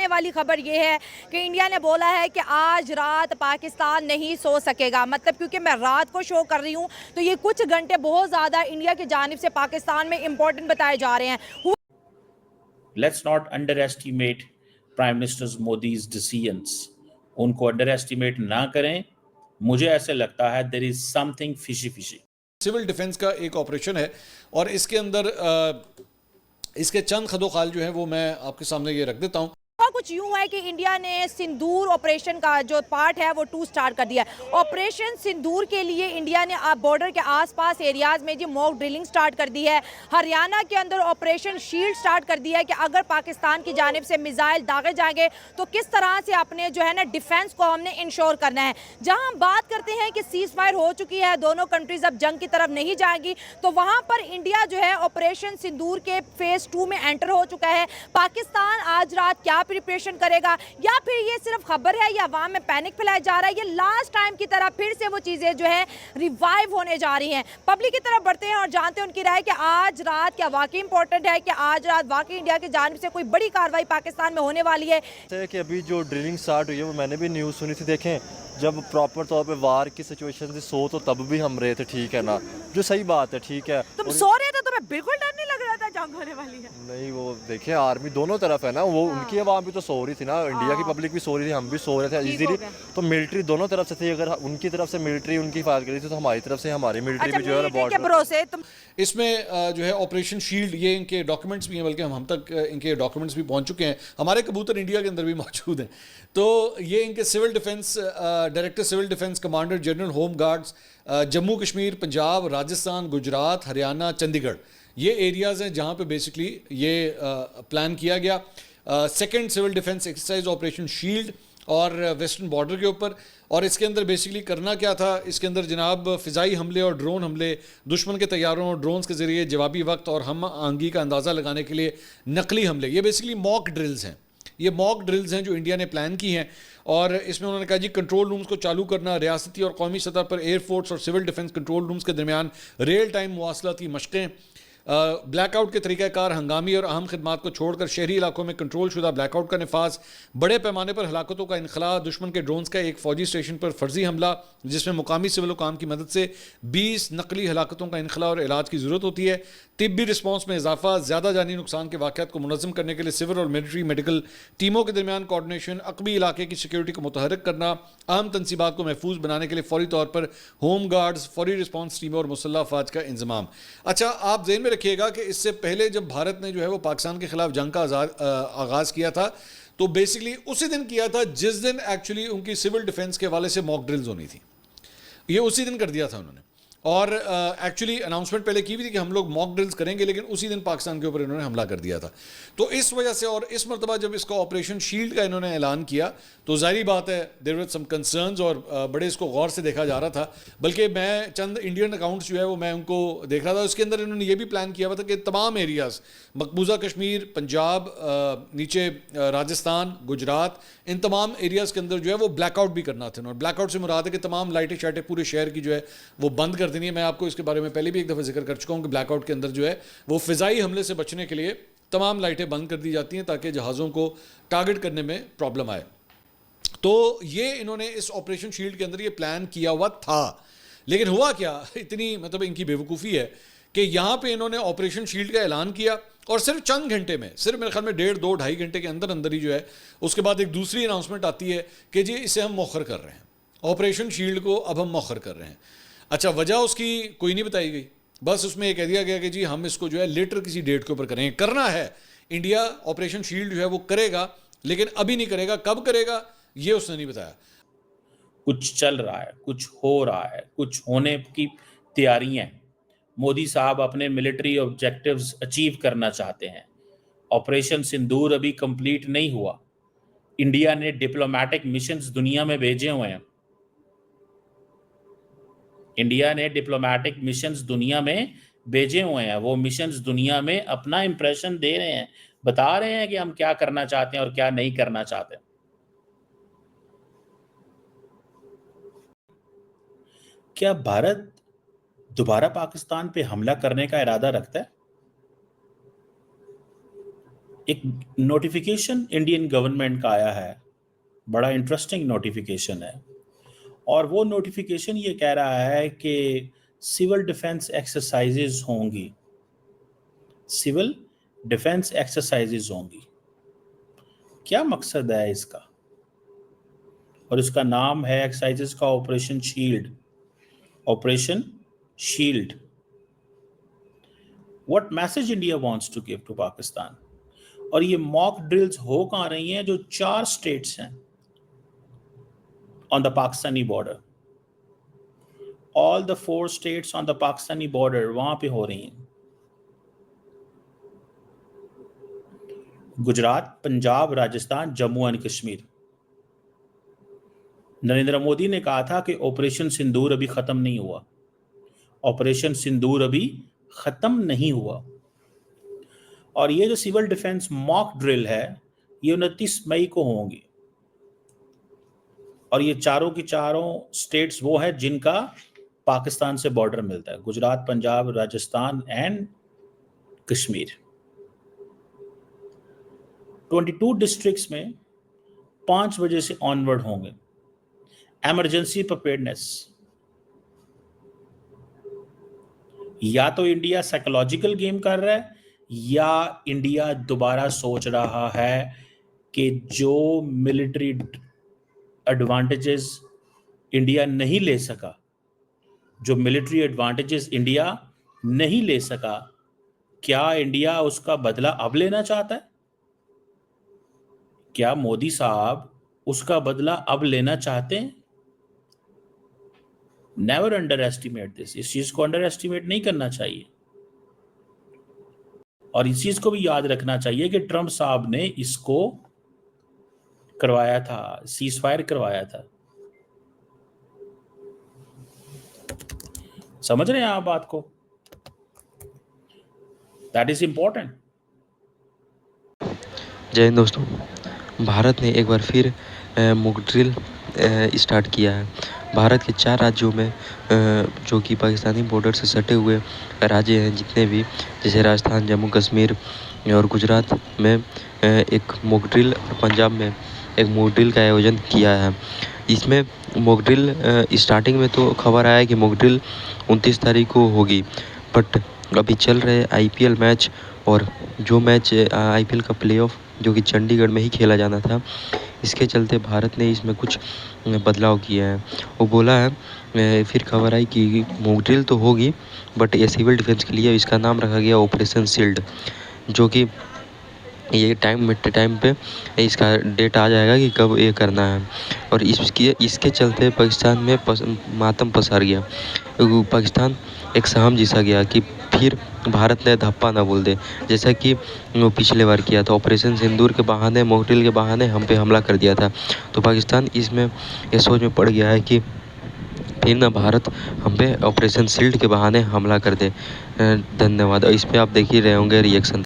आने वाली खबर ये है कि इंडिया ने बोला है कि आज रात पाकिस्तान नहीं सो सकेगा। मतलब क्योंकि मैं रात को शो कर रही हूँ तो ये कुछ घंटे बहुत ज़्यादा इंडिया की जानिब से पाकिस्तान में इंपॉर्टेंट बताए जा रहे हैं। Let's not underestimate prime minister Modi's decisions. उनको अंडर एस्टिमेट ना करें। मुझे ऐसे लगता है there is something fishy fishy. Civil defence का एक ऑपरेशन है और इसके अंदर इसके चंद खदोखाल जो है वो मैं आपके सामने ये रख देता हूँ। कुछ यूं है कि इंडिया ने सिंदूर ऑपरेशन का जो पार्ट है वो 2 स्टार्ट कर दिया है। ऑपरेशन सिंदूर के लिए इंडिया ने बॉर्डर के आसपास एरियाज में जी मॉक ड्रिलिंग स्टार्ट कर दी है। हरियाणा के अंदर ऑपरेशन शील्ड स्टार्ट कर दिया है कि अगर पाकिस्तान की जानिब से मिसाइल दागे जाएंगे तो किस तरह से अपने जो है ना डिफेंस को हमने इंश्योर करना है। जहां हम बात करते हैं कि सीज फायर हो चुकी है, दोनों कंट्रीज अब जंग की तरफ नहीं जाएंगी, तो वहां पर इंडिया जो है ऑपरेशन सिंदूर के फेज 2 में एंटर हो चुका है। पाकिस्तान आज रात क्या प्रिपरेशन करेगा या फिर ये सिर्फ खबर है या अवाम में पैनिक फैलाया जा रहा है, ये लास्ट टाइम की तरह फिर से वो चीजें जो है रिवाइव होने जा रही हैं। पब्लिक की तरफ बढ़ते हैं और जानते हैं उनकी राय कि आज रात क्या वाकई इंपॉर्टेंट है कि आज रात वाकई इंडिया की जानिब से कोई बड़ी कार्रवाई पाकिस्तान में होने वाली है। कि अभी जो ड्रिलिंग स्टार्ट हुई है वो मैंने भी न्यूज़ सुनी थी। देखें जब प्रॉपर तौर पे वार की सिचुएशन थी सो तो तब भी हम रहे थे, ठीक है ना, जो सही बात है, ठीक है। तुम सो रहे थे, तुम्हें बिल्कुल डर नहीं लग रहा था जंग होने वाली है? नहीं, वो देखिए आर्मी दोनों तरफ है ना, वो उनकी आवाम भी तो सो रही थी ना, इंडिया की पब्लिक भी सो रही थी, हम भी सो रहे थे इजीली। तो मिलिट्री दोनों तरफ से थी, अगर उनकी तरफ से मिलिट्री उनकी हिफाजत करी थी तो हमारी तरफ से हमारी मिलिट्री भी जो है बॉर्डर भरोसे इसमें जो है ऑपरेशन शील्ड, ये इनके डॉक्यूमेंट्स भी हैं, बल्कि हम तक इनके डॉक्यूमेंट्स भी पहुंच चुके हैं, हमारे कबूतर इंडिया के अंदर भी मौजूद हैं। तो ये इनके civil defence director civil defence commander general home guards Jammu Kashmir, Punjab, Rajasthan, Gujarat, Haryana, Chandigarh, ये एरियाज़ हैं जहाँ पे बेसिकली ये प्लान किया गया second civil defence exercise operation shield और वेस्टर्न बॉर्डर के ऊपर। और इसके अंदर बेसिकली करना क्या था, इसके अंदर जनाब फ़िज़ाई हमले और ड्रोन हमले, दुश्मन के तैयारों और ड्रोन्स के ज़रिए जवाबी वक्त और हम आंगी का अंदाज़ा लगाने के लिए नकली हमले, ये बेसिकली मॉक ड्रिल्स हैं। ये मॉक ड्रिल्स हैं जो इंडिया ने प्लान की हैं और इसमें उन्होंने कहा जी कंट्रोल रूम्स को चालू करना, रियासती और कौमी सतह पर एयरफोर्स और सिविल डिफेंस कंट्रोल रूम्स के दरमियान रियल टाइम मुवासलाती मशक़ें, ब्लैकआउट के तरीक़ाकार, हंगामी और अहम खदमात को छोड़कर शहरी इलाकों में कंट्रोल शुदा ब्लैकआउट का नफाज, बड़े पैमाने पर हलाकतों का इनखला, दुश्मन के ड्रोन्स का एक फ़ौजी स्टेशन पर फर्जी हमला जिसमें मुकामी सिविल काम की मदद से 20 नकली हलाकतों का इनखला और इलाज की ज़रूरत होती है। तिब्बी रिस्पॉन्स में इजाफा, ज़्यादा जानी नुकसान के वाक़यात को मुनज़्ज़म करने के लिए सिविल और मिलिट्री मेडिकल टीमों के दरमियान कोऑर्डिनेशन, अक़बी इलाके की सिक्योरिटी को मुतहरक करना, अहम तनसीबात को महफूज बनाने के लिए फौरी तौर पर होम गार्ड्स, फौरी रिस्पॉन्स टीमों और मुसल्लह अफवाज का इंतजाम। अच्छा, आप ज़हन में रखिएगा कि इससे पहले जब भारत ने जो है वो पाकिस्तान के खिलाफ जंग का आगाज़ किया था तो बेसिकली उसी दिन किया था जिस दिन एक्चुअली उनकी सिविल डिफेंस के हवाले से मॉक ड्रिल्स होनी थी, ये उसी दिन कर दिया था उन्होंने। और एक्चुअली अनाउंसमेंट पहले की भी थी कि हम लोग मॉक ड्रिल्स करेंगे, लेकिन उसी दिन पाकिस्तान के ऊपर इन्होंने हमला कर दिया था। तो इस वजह से और इस मरतबा जब इसका ऑपरेशन शील्ड का इन्होंने ऐलान किया तो जाहिर बात है देयर वर सम कंसर्न्स और बड़े इसको गौर से देखा जा रहा था। बल्कि मैं चंद इंडियन अकाउंट्स जो है वो मैं उनको देख रहा था, उसके अंदर इन्होंने ये भी प्लान किया हुआ था कि तमाम एरियाज़ मकबूजा कश्मीर, पंजाब, नीचे राजस्थान, गुजरात, इन तमाम एरियाज़ के अंदर जो है वो ब्लैकआउट भी करना था। और ब्लैकआउट से मुराद है कि तमाम लाइटें शाइटें पूरे शहर की जो है वो बंद कर देनी है। मैं आपको इसके बारे में पहले भी एक दफ़ा जिक्र कर चुका हूँ कि ब्लैकआउट के अंदर जो है वो फ़िज़ाई हमले से बचने के लिए तमाम लाइटें बंद कर दी जाती हैं ताकि जहाज़ों को टारगेट करने में प्रॉब्लम आए। तो ये इन्होंने इस ऑपरेशन शील्ड के अंदर ये प्लान किया हुआ था, लेकिन हुआ क्या, इतनी मतलब इनकी बेवकूफ़ी है कि यहाँ पे इन्होंने ऑपरेशन शील्ड का ऐलान किया और सिर्फ चंद घंटे में, सिर्फ मेरे ख्याल में 1.5-2-2.5 घंटे के अंदर अंदर ही जो है उसके बाद एक दूसरी अनाउंसमेंट आती है कि जी इसे हम मौखर कर रहे हैं, ऑपरेशन शील्ड को अब हम मौखर कर रहे हैं। अच्छा, वजह उसकी कोई नहीं बताई गई, बस उसमें ये कह दिया गया कि जी हम इसको जो है लेटर किसी डेट के ऊपर करेंगे। करना है इंडिया ऑपरेशन शील्ड जो है वो करेगा, लेकिन अभी नहीं करेगा, कब करेगा ये उसने नहीं बताया। कुछ चल रहा है, कुछ हो रहा है, कुछ होने की तैयारियां हैं। मोदी साहब अपने मिलिट्री ऑब्जेक्टिव्स अचीव करना चाहते हैं। ऑपरेशन सिंदूर अभी कंप्लीट नहीं हुआ। इंडिया ने डिप्लोमेटिक मिशंस दुनिया में भेजे हुए हैं। इंडिया ने डिप्लोमेटिक मिशंस दुनिया में भेजे हुए हैं। वो मिशंस दुनिया में अपना इंप्रेशन दे रहे हैं, बता रहे हैं कि हम क्या करना चाहते हैं और क्या नहीं करना चाहते। क्या भारत दोबारा पाकिस्तान पे हमला करने का इरादा रखता है? एक नोटिफिकेशन इंडियन गवर्नमेंट का आया है, बड़ा इंटरेस्टिंग नोटिफिकेशन है, और वो नोटिफिकेशन ये कह रहा है कि सिविल डिफेंस एक्सरसाइजेज होंगी, सिविल डिफेंस एक्सरसाइजेज होंगी। क्या मकसद है इसका? और इसका नाम है एक्सरसाइजेज का operation shield. Operation shield. What message India wants to give to Pakistan? और ये मॉक ड्रिल्स हो कहाँ रही हैं? जो 4 स्टेट्स हैं on the Pakistani border, all the 4 states on the Pakistani border, वहां पे हो रही हैं। गुजरात, पंजाब, राजस्थान, जम्मू एंड कश्मीर। नरेंद्र मोदी ने कहा था कि ऑपरेशन सिंदूर अभी खत्म नहीं हुआ, ऑपरेशन सिंदूर अभी खत्म नहीं हुआ। और ये जो सिविल डिफेंस मॉक ड्रिल है ये 29 मई को होंगी, और ये चारों की चारों स्टेट्स वो हैं जिनका पाकिस्तान से बॉर्डर मिलता है, गुजरात, पंजाब, राजस्थान एंड कश्मीर। 22 डिस्ट्रिक्ट्स में 5 बजे से ऑनवर्ड होंगे। Emergency preparedness. या तो इंडिया साइकोलॉजिकल गेम कर रहा है, या इंडिया दोबारा सोच रहा है कि जो मिलिट्री एडवांटेजेस इंडिया नहीं ले सका, जो मिलिट्री एडवांटेजेस इंडिया नहीं ले सका, क्या इंडिया उसका बदला अब लेना चाहता है? क्या मोदी साहब उसका बदला अब लेना चाहते हैं? Never under estimate this. इस चीज को अंडर एस्टिमेट नहीं करना चाहिए, और इस चीज को भी याद रखना चाहिए कि ट्रंप साहब ने इसको करवाया था, सीजफायर करवाया था। समझ रहे हैं आप बात को? That is important. जय हिंद दोस्तों। भारत ने एक बार फिर मॉक ड्रिल स्टार्ट किया है। भारत के 4 राज्यों में जो कि पाकिस्तानी बॉर्डर से सटे हुए राज्य हैं जितने भी, जैसे राजस्थान, जम्मू कश्मीर और गुजरात में एक मॉक ड्रिल, और पंजाब में एक मॉक ड्रिल का आयोजन किया है। इसमें मॉक ड्रिल स्टार्टिंग में तो खबर आया कि मॉक ड्रिल 29 तारीख को होगी, बट अभी चल रहे IPL मैच, और जो मैच IPL का प्लेऑफ जो कि चंडीगढ़ में ही खेला जाना था, इसके चलते भारत ने इसमें कुछ बदलाव किया है। वो बोला है, फिर खबर आई कि मॉक ड्रिल तो होगी, बट ये सिविल डिफेंस के लिए इसका नाम रखा गया ऑपरेशन शील्ड, जो कि ये टाइम पे इसका डेट आ जाएगा कि कब ये करना है। और इसके चलते पाकिस्तान में मातम पसर गया। पाकिस्तान एक सहम जिसा गया कि फिर भारत ने धप्पा ना बोल दे, जैसा कि वो पिछले बार किया था। ऑपरेशन सिंदूर के बहाने, मॉक ड्रिल के बहाने हम पे हमला कर दिया था। तो पाकिस्तान इसमें ये सोच में पड़ गया है कि फिर ना भारत हम पे ऑपरेशन शील्ड के बहाने हमला कर दे। धन्यवाद। इस पे आप देख ही रहे होंगे रिएक्शन।